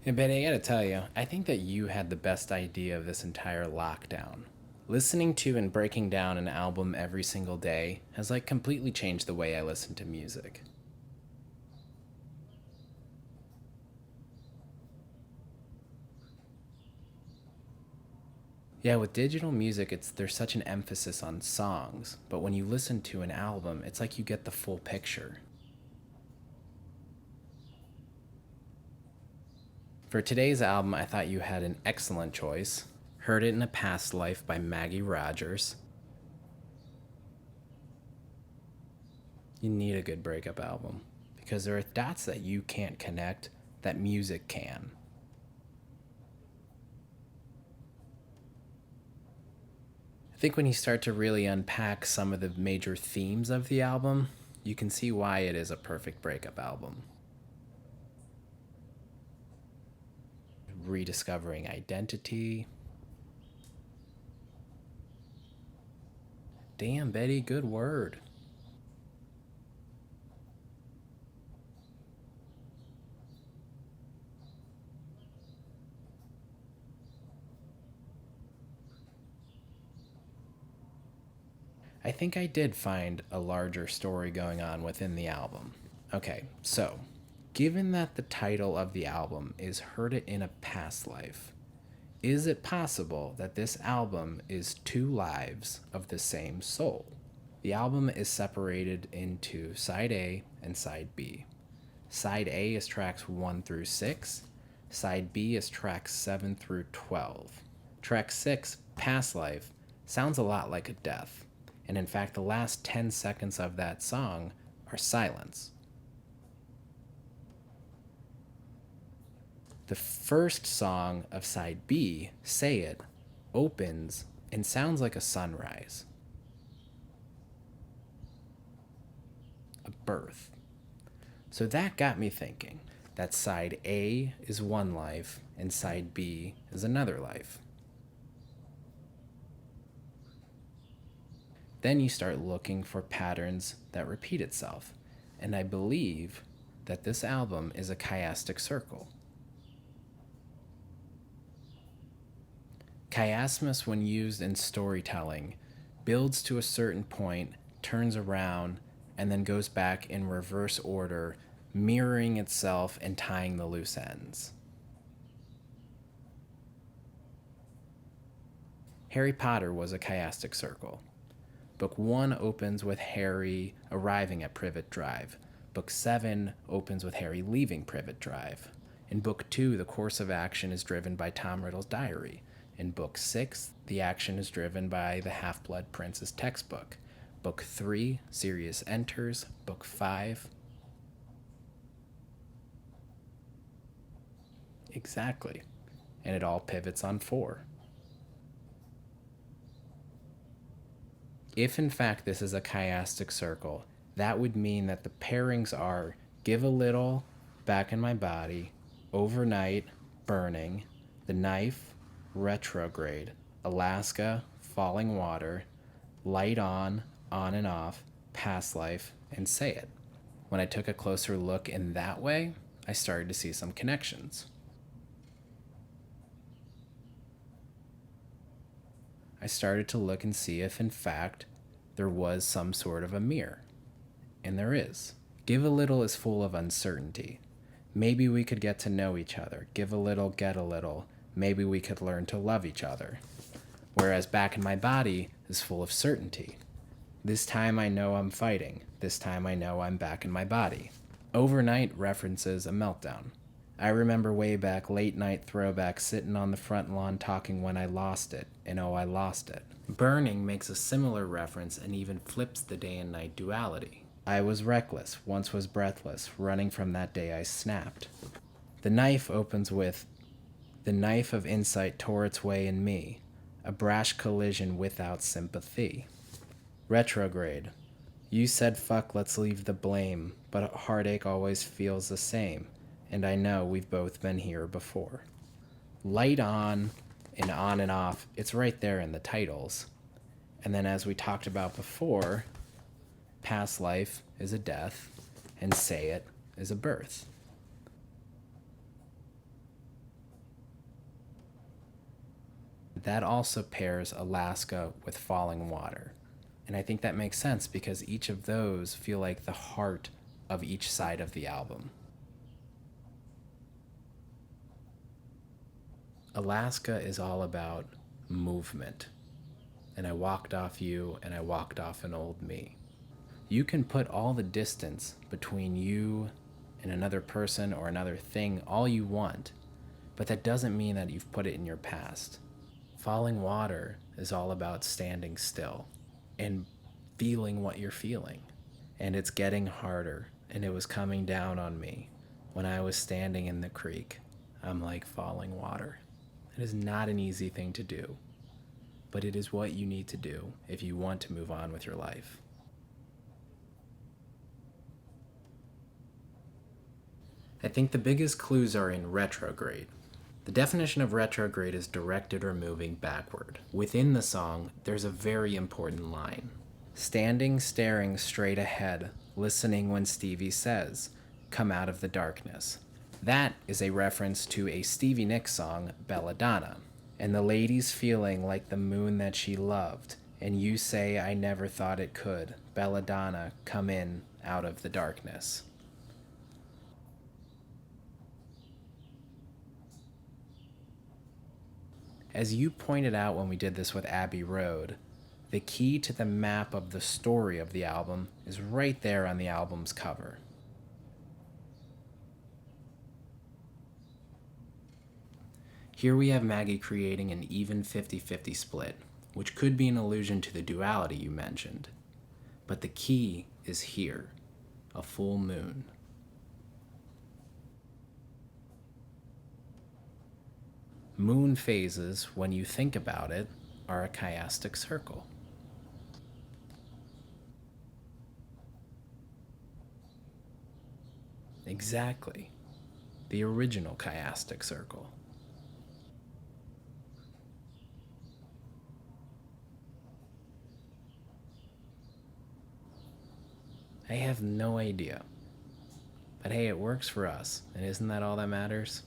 Hey, Betty, I gotta tell you, I think that you had the best idea of this entire lockdown. Listening to and breaking down an album every single day has like completely changed the way I listen to music. Yeah, with digital music, there's such an emphasis on songs, but when you listen to an album, it's like you get the full picture. For today's album, I thought you had an excellent choice. Heard It in a Past Life by Maggie Rogers. You need a good breakup album because there are dots that you can't connect that music can. I think when you start to really unpack some of the major themes of the album, you can see why it is a perfect breakup album. Rediscovering identity. Damn, Betty, good word. I think I did find a larger story going on within the album. Okay, so, given that the title of the album is Heard It in a Past Life, is it possible that this album is two lives of the same soul? The album is separated into side A and side B. Side A is tracks 1 through 6, side B is tracks 7 through 12. Track 6, Past Life, sounds a lot like a death, and in fact, the last 10 seconds of that song are silence. The first song of side B, Say It, opens and sounds like a sunrise, a birth. So that got me thinking that side A is one life and side B is another life. Then you start looking for patterns that repeat itself, and I believe that this album is a chiastic circle. Chiasmus, when used in storytelling, builds to a certain point, turns around, and then goes back in reverse order, mirroring itself and tying the loose ends. Harry Potter was a chiastic circle. Book 1 opens with Harry arriving at Privet Drive. Book 7 opens with Harry leaving Privet Drive. In Book 2, the course of action is driven by Tom Riddle's diary. In Book 6, the action is driven by the Half Blood Prince's textbook. Book 3, Sirius enters. Book 5. Exactly. And it all pivots on 4. If in fact this is a chiastic circle, that would mean that the pairings are give a little, back in my body, overnight, burning, the knife, retrograde, Alaska, falling water, light on and off, past life, and say it. When I took a closer look in that way, I started to see some connections. I started to look and see if, in fact, there was some sort of a mirror. And there is. Give a little is full of uncertainty. Maybe we could get to know each other. Give a little, get a little. Maybe we could learn to love each other. Whereas back in my body is full of certainty. This time I know I'm fighting. This time I know I'm back in my body. Overnight references a meltdown. I remember way back, late night throwback, sitting on the front lawn talking when I lost it, and oh, I lost it. Burning makes a similar reference and even flips the day and night duality. I was reckless, once was breathless, running from that day I snapped. The knife opens with, the knife of insight tore its way in me, a brash collision without sympathy. Retrograde. You said fuck, let's leave the blame, but heartache always feels the same, and I know we've both been here before. Light on and off, it's right there in the titles. And then as we talked about before, past life is a death, and say it is a birth. that also pairs Alaska with Falling Water. And I think that makes sense because each of those feel like the heart of each side of the album. Alaska is all about movement. And I walked off you, and I walked off an old me. You can put all the distance between you and another person or another thing all you want, but that doesn't mean that you've put it in your past. Falling Water is all about standing still and feeling what you're feeling. And it's getting harder, and it was coming down on me when I was standing in the creek. I'm like falling water. It is not an easy thing to do, but it is what you need to do if you want to move on with your life. I think the biggest clues are in retrograde. The definition of retrograde is directed or moving backward. Within the song, there's a very important line. Standing, staring straight ahead, listening when Stevie says, "Come out of the darkness." That is a reference to a Stevie Nicks song, Belladonna. And the lady's feeling like the moon that she loved, and you say I never thought it could. Belladonna, come in out of the darkness. As you pointed out when we did this with Abbey Road, the key to the map of the story of the album is right there on the album's cover. Here we have Maggie creating an even 50-50 split, which could be an allusion to the duality you mentioned. But the key is here, a full moon. Moon phases, when you think about it, are a chiastic circle. Exactly. The original chiastic circle. I have no idea. But hey, it works for us, and isn't that all that matters?